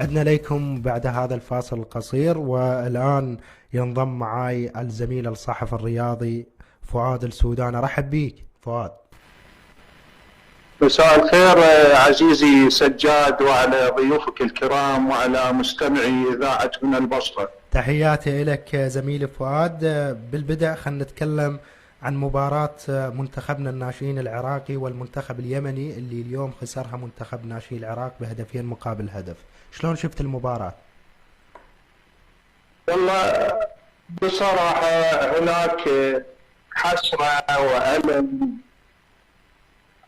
عدنا إليكم بعد هذا الفاصل القصير، والآن ينضم معي الزميل الصحفي الرياضي فؤاد السودان. أرحب بيك فؤاد. مساء الخير عزيزي سجاد، وعلى ضيوفك الكرام وعلى مستمعي إذاعة من البصرة. تحياتي لك زميلي فؤاد. بالبدء خلينا نتكلم عن مباراة منتخبنا الناشئين العراقي والمنتخب اليمني اللي اليوم خسرها منتخب ناشئي العراق بهدفين مقابل هدف. شلون شفت المباراة؟ والله بصراحة هناك حسرة وألم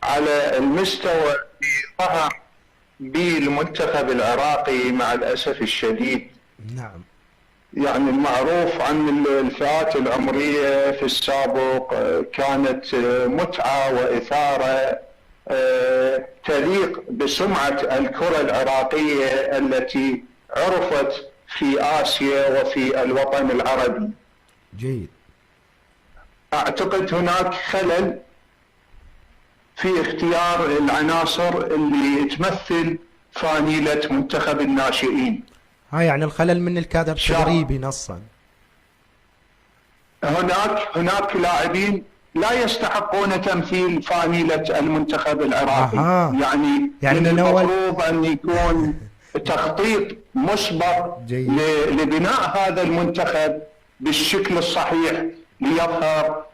على المستوى اللي ظهر به المنتخب العراقي مع الأسف الشديد. نعم. يعني المعروف عن الفئات العمرية في السابق كانت متعة وإثارة تليق بسمعة الكرة العراقية التي عرفت في آسيا وفي الوطن العربي. جيد. أعتقد هناك خلل في اختيار العناصر اللي تمثل فانيلة منتخب الناشئين. يعني الخلل من الكادر التدريبي نصا. هناك لاعبين لا يستحقون تمثيل فانيلة المنتخب العراقي. يعني من المفروض أن يكون تخطيط مسبق لبناء هذا المنتخب بالشكل الصحيح ليظهر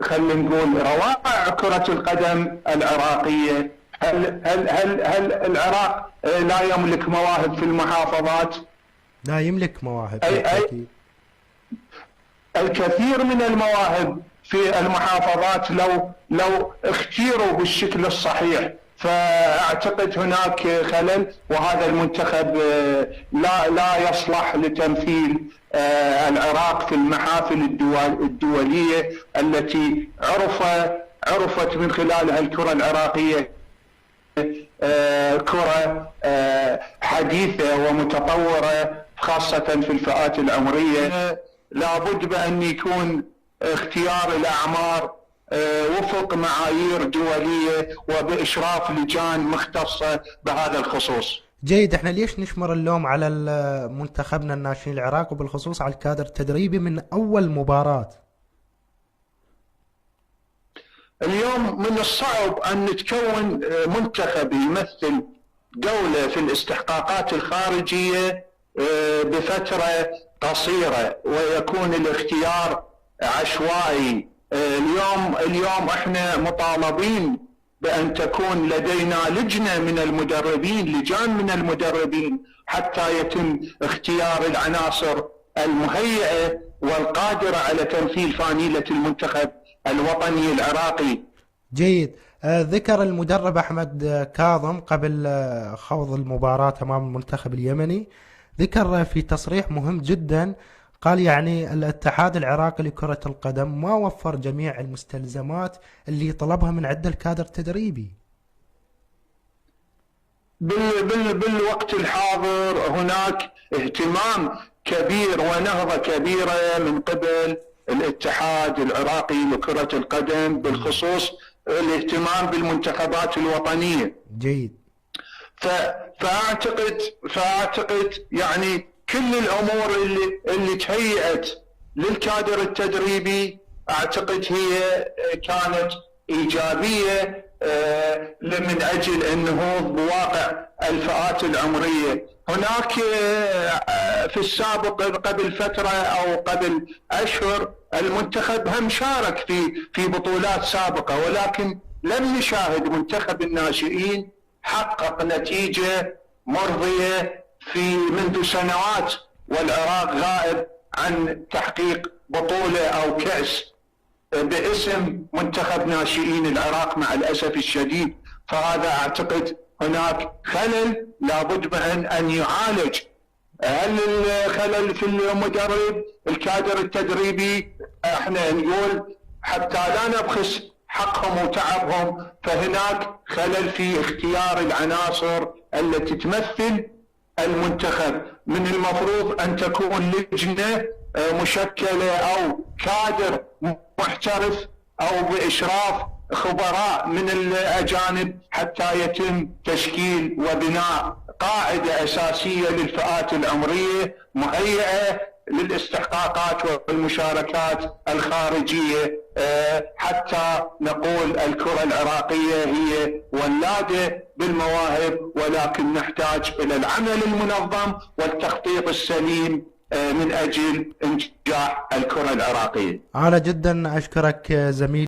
خلينا نقول روائع كرة القدم العراقية. هل العراق لا يملك مواهب في المحافظات؟ لا يملك مواهب. الكثير من المواهب في المحافظات لو اختيروا بالشكل الصحيح، فاعتقد هناك خلل، وهذا المنتخب لا يصلح لتمثيل العراق في المحافل الدولية التي عرفت من خلالها الكرة العراقية كرة حديثة ومتطورة، خاصة في الفئات العمرية. لابد بأن يكون اختيار الأعمار وفق معايير دولية وبإشراف لجان مختصة بهذا الخصوص. جيد. احنا ليش نشمر اللوم على منتخبنا الناشئين العراق وبالخصوص على الكادر التدريبي من أول مباراة؟ اليوم من الصعب أن نتكون منتخب يمثل دولة في الاستحقاقات الخارجية بفترة قصيرة ويكون الاختيار عشوائي. اليوم احنا مطالبين بأن تكون لدينا لجان من المدربين حتى يتم اختيار العناصر المهيئة والقادرة على تمثيل فانيلة المنتخب الوطني العراقي. جيد. ذكر المدرب أحمد كاظم قبل خوض المباراة أمام المنتخب اليمني، ذكر في تصريح مهم جدا، قال يعني الاتحاد العراقي لكرة القدم ما وفر جميع المستلزمات اللي طلبها من عند الكادر التدريبي. بالوقت الحاضر هناك اهتمام كبير ونهضة كبيرة من قبل الاتحاد العراقي لكرة القدم بالخصوص الاهتمام بالمنتخبات الوطنية. جيد. فأعتقد يعني كل الأمور اللي تهيئت للكادر التدريبي أعتقد هي كانت إيجابية من أجل النهوض بواقع الفئات العمرية. هناك في السابق قبل فترة أو قبل أشهر المنتخب هم شارك في بطولات سابقة، ولكن لم نشاهد منتخب الناشئين حقق نتيجة مرضية منذ سنوات، والعراق غائب عن تحقيق بطولة أو كأس باسم منتخب ناشئين العراق مع الأسف الشديد. فهذا أعتقد هناك خلل لابد أن يعالج. هل الخلل في المدرب الكادر التدريبي؟ احنا نقول حتى لا نبخس حقهم وتعبهم، فهناك خلل في اختيار العناصر التي تمثل المنتخب. من المفروض أن تكون لجنة مشكلة أو كادر محترف أو بإشراف خبراء من الأجانب حتى يتم تشكيل وبناء قاعدة أساسية للفئات العمرية مهيئة للاستحقاقات والمشاركات الخارجية، حتى نقول الكرة العراقية هي ولادة بالمواهب، ولكن نحتاج إلى العمل المنظم والتخطيط السليم من أجل إنجاح الكرة العراقية. أنا جدا أشكرك زميلي